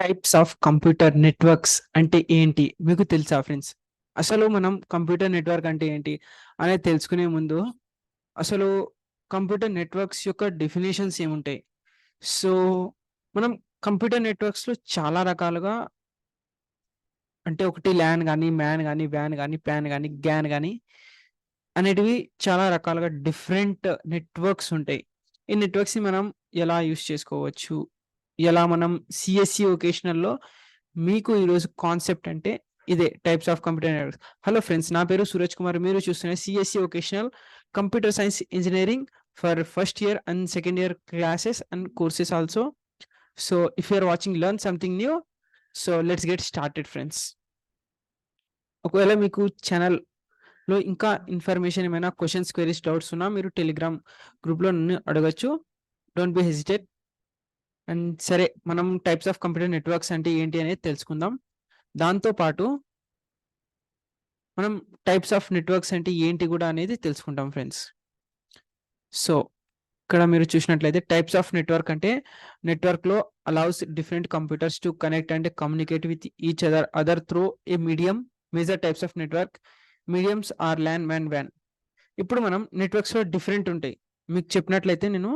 Types of computer networks అంటే ఏంటి మీకు తెలుసా ఫ్రెండ్స్? అసలు మనం కంప్యూటర్ నెట్వర్క్ అంటే ఏంటి అనేది తెలుసుకునే ముందు అసలు కంప్యూటర్ నెట్వర్క్స్ యొక్క డెఫినేషన్స్ ఏముంటాయి? సో మనం కంప్యూటర్ నెట్వర్క్స్లో చాలా రకాలుగా అంటే ఒకటి ల్యాన్ కానీ మ్యాన్ కానీ వ్యాన్ కానీ ప్యాన్ కానీ గ్యాన్ కానీ అనేటివి చాలా రకాలుగా డిఫరెంట్ నెట్వర్క్స్ ఉంటాయి. ఈ నెట్వర్క్స్ని మనం ఎలా యూస్ చేసుకోవచ్చు, ఎలా మనం సిఎస్సి ఒకేషనల్లో మీకు ఈరోజు కాన్సెప్ట్ అంటే ఇదే types of computer networks. Hello friends, నా పేరు సూరజ్ కుమార్. మీరు చూస్తున్న CSC vocational computer science engineering for first year and second year classes and courses also. So if you're watching learn something new, so let's get started friends. ఒకవేళ మీకు ఛానల్లో ఇంకా information ఏమైనా questions, queries, doubts ఉన్నా మీరు Telegram గ్రూప్లో నన్ను అడగచ్చు. Don't be hesitate. అండ్ సరే, మనం టైప్స్ ఆఫ్ కంప్యూటర్ నెట్వర్క్స్ అంటే ఏంటి అనేది తెలుసుకుందాం. దాంతోపాటు మనం టైప్స్ ఆఫ్ నెట్వర్క్స్ అంటే ఏంటి కూడా అనేది తెలుసుకుంటాం ఫ్రెండ్స్. సో ఇక్కడ మీరు చూసినట్లయితే టైప్స్ ఆఫ్ నెట్వర్క్ అంటే నెట్వర్క్లో allows different computers to connect and communicate with each other through a medium. Major types of network mediums are LAN, MAN, వ్యాన్. ఇప్పుడు మనం నెట్వర్క్స్లో డిఫరెంట్ ఉంటాయి. మీకు చెప్పినట్లయితే నేను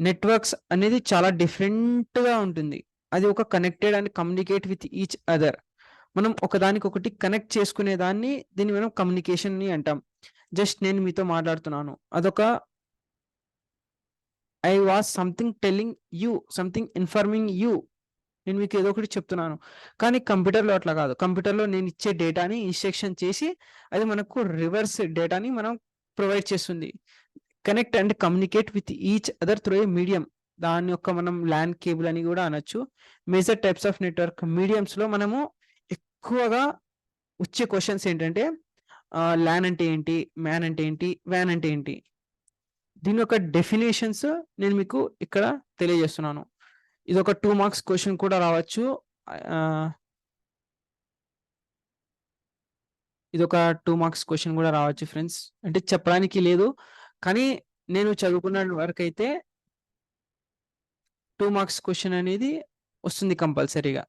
నెట్వర్క్స్ అనేది చాలా డిఫరెంట్గా ఉంటుంది. అది ఒక connected and communicate with each other. మనం ఒకదానికొకటి కనెక్ట్ చేసుకునే దీన్ని మనం కమ్యూనికేషన్ ని అంటాం. జస్ట్ నేను మీతో మాట్లాడుతున్నాను, అదొక I was something telling you, something informing you. నేను మీకు ఏదో ఒకటి చెప్తున్నాను. కానీ కంప్యూటర్లో అట్లా కాదు. కంప్యూటర్లో నేను ఇచ్చే డేటాని ఇన్స్ట్రక్షన్ చేసి అది మనకు రివర్స్ డేటాని మనం ప్రొవైడ్ చేస్తుంది. Connect and communicate with each other through a medium. దాని యొక్క మనం ల్యాన్ కేబుల్ అని కూడా అనొచ్చు. మేజర్ టైప్స్ ఆఫ్ నెట్వర్క్ మీడియంస్లో మనము ఎక్కువగా వచ్చే క్వశ్చన్స్ ఏంటంటే ల్యాన్ అంటే ఏంటి, మ్యాన్ అంటే ఏంటి, వ్యాన్ అంటే ఏంటి. దీని యొక్క డెఫినేషన్స్ నేను మీకు ఇక్కడ తెలియజేస్తున్నాను. ఇది ఒక 2 మార్క్స్ క్వశ్చన్ కూడా రావచ్చు. ఇది ఒక 2 మార్క్స్ క్వశ్చన్ కూడా రావచ్చు ఫ్రెండ్స్. అంటే చెప్పడానికి లేదు, కానీ నేను చదువుకున్న వరకు అయితే 2 మార్క్స్ క్వశ్చన్ అనేది వస్తుంది కంపల్సరీగా.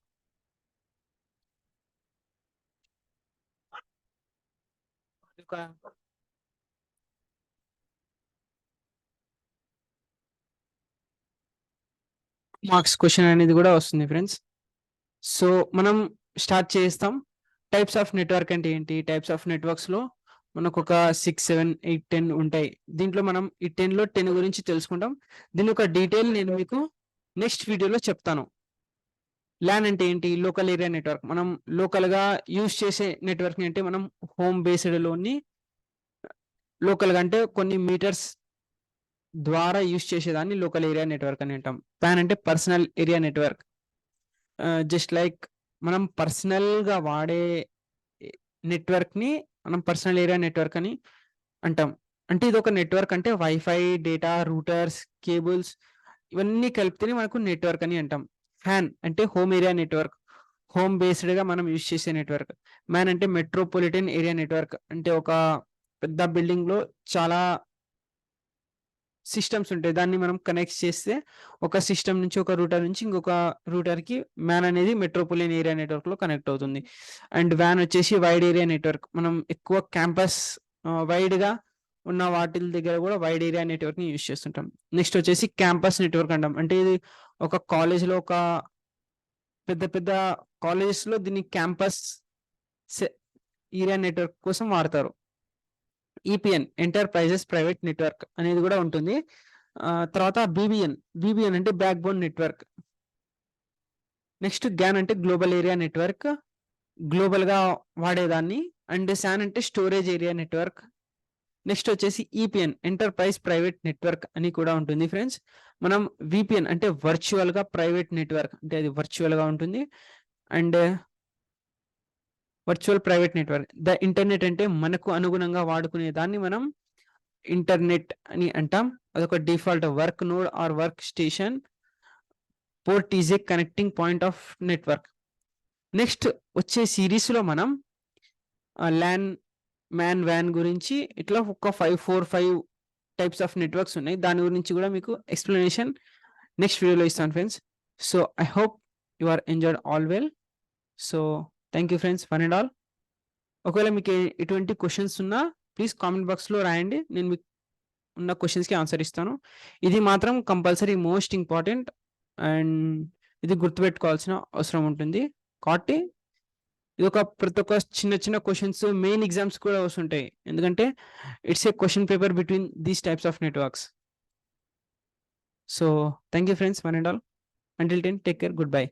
ఒక మార్క్స్ క్వశ్చన్ అనేది కూడా వస్తుంది ఫ్రెండ్స్. సో మనం స్టార్ట్ చేస్తాం. టైప్స్ ఆఫ్ నెట్వర్క్ అంటే ఏంటి, టైప్స్ ఆఫ్ నెట్వర్క్స్లో మనకు ఒక 6, 7, 8, 10 ఉంటాయి. దీంట్లో మనం ఈ 10లో 10 గురించి తెలుసుకుంటాం. దీని యొక్క డీటెయిల్ నేను మీకు నెక్స్ట్ వీడియోలో చెప్తాను. ల్యాన్ అంటే ఏంటి, లోకల్ ఏరియా నెట్వర్క్. మనం లోకల్గా యూజ్ చేసే నెట్వర్క్ అంటే మనం హోమ్ బేస్డ్లోని లోకల్గా అంటే కొన్ని మీటర్స్ ద్వారా యూజ్ చేసేదాన్ని లోకల్ ఏరియా నెట్వర్క్ అని అంటాం. ప్యాన్ అంటే personal area network. Just like మనం పర్సనల్గా వాడే నెట్వర్క్ని మనం పర్సనల్ ఏరియా నెట్వర్క్ అని అంటాం. అంటే ఇది ఒక నెట్వర్క్ అంటే వైఫై, డేటా, రూటర్స్, కేబుల్స్ ఇవన్నీ కలిపితేనే మనకు నెట్వర్క్ అని అంటాం. హ్యాన్ అంటే హోమ్ ఏరియా నెట్వర్క్, హోమ్ బేస్డ్గా మనం యూజ్ చేసే నెట్వర్క్. మ్యాన్ అంటే మెట్రోపాలిటన్ ఏరియా నెట్వర్క్. అంటే ఒక పెద్ద బిల్డింగ్లో చాలా సిస్టమ్స్ ఉంటాయి. దాన్ని మనం కనెక్ట్ చేస్తే ఒక సిస్టమ్ నుంచి, ఒక రూటర్ నుంచి ఇంకొక రూటర్కి మ్యాన్ అనేది మెట్రోపాలిటన్ ఏరియా నెట్వర్క్లో కనెక్ట్ అవుతుంది. అండ్ వ్యాన్ వచ్చేసి వైడ్ ఏరియా నెట్వర్క్. మనం ఎక్కువ క్యాంపస్ వైడ్గా ఉన్న వాటి దగ్గర కూడా వైడ్ ఏరియా నెట్వర్క్ని యూజ్ చేస్తుంటాం. నెక్స్ట్ వచ్చేసి క్యాంపస్ నెట్వర్క్ అంటాం. అంటే ఇది ఒక కాలేజ్లో ఒక పెద్ద పెద్ద కాలేజెస్లో దీన్ని క్యాంపస్ ఏరియా నెట్వర్క్ కోసం వాడతారు. ఈపిఎన్ ఎంటర్ప్రైజెస్ ప్రైవేట్ నెట్వర్క్ అనేది కూడా ఉంటుంది. తర్వాత బీబీఎన్ అంటే back bone network. Next GAN అంటే గ్లోబల్ ఏరియా నెట్వర్క్, గ్లోబల్గా వాడేదాన్ని. అండ్ శాన్ అంటే స్టోరేజ్ ఏరియా నెట్వర్క్. నెక్స్ట్ వచ్చేసి ఈపిఎన్ ఎంటర్ప్రైజ్ ప్రైవేట్ నెట్వర్క్ అని కూడా ఉంటుంది ఫ్రెండ్స్. మనం విపిఎన్ అంటే వర్చువల్గా ప్రైవేట్ నెట్వర్క్, అంటే అది వర్చువల్గా ఉంటుంది. And virtual private network. The internet అంటే మనకు అనుగుణంగా వాడుకునే దాన్ని మనం ఇంటర్నెట్ అని అంటాం. అదొక default work node or work station. Port is a connecting point of network. Next వచ్చే సిరీస్లో మనం ల్యాన్, మ్యాన్, వ్యాన్ గురించి ఇట్లా ఒక 4-5 టైప్స్ ఆఫ్ నెట్వర్క్స్ ఉన్నాయి. దాని గురించి కూడా మీకు ఎక్స్ప్లెనేషన్ నెక్స్ట్ వీడియోలో ఇస్తాను friends. So I hope you are enjoyed all well. So thank you friends, one and all. ఒకవేళ మీకు ఎటువంటి క్వశ్చన్స్ ఉన్నా ప్లీజ్ కామెంట్ బాక్స్లో రాయండి, నేను మీకు ఉన్న క్వశ్చన్స్కి ఆన్సర్ ఇస్తాను. ఇది మాత్రం కంపల్సరీ మోస్ట్ ఇంపార్టెంట్ అండ్ ఇది గుర్తుపెట్టుకోవాల్సిన అవసరం ఉంటుంది. కాబట్టి ఇది ఒక ప్రతి ఒక్క చిన్న చిన్న క్వశ్చన్స్ మెయిన్ ఎగ్జామ్స్ కూడా వస్తుంటాయి, ఎందుకంటే it's a question paper between these types of networks. So thank you friends, one and all. Until then, take care. Goodbye.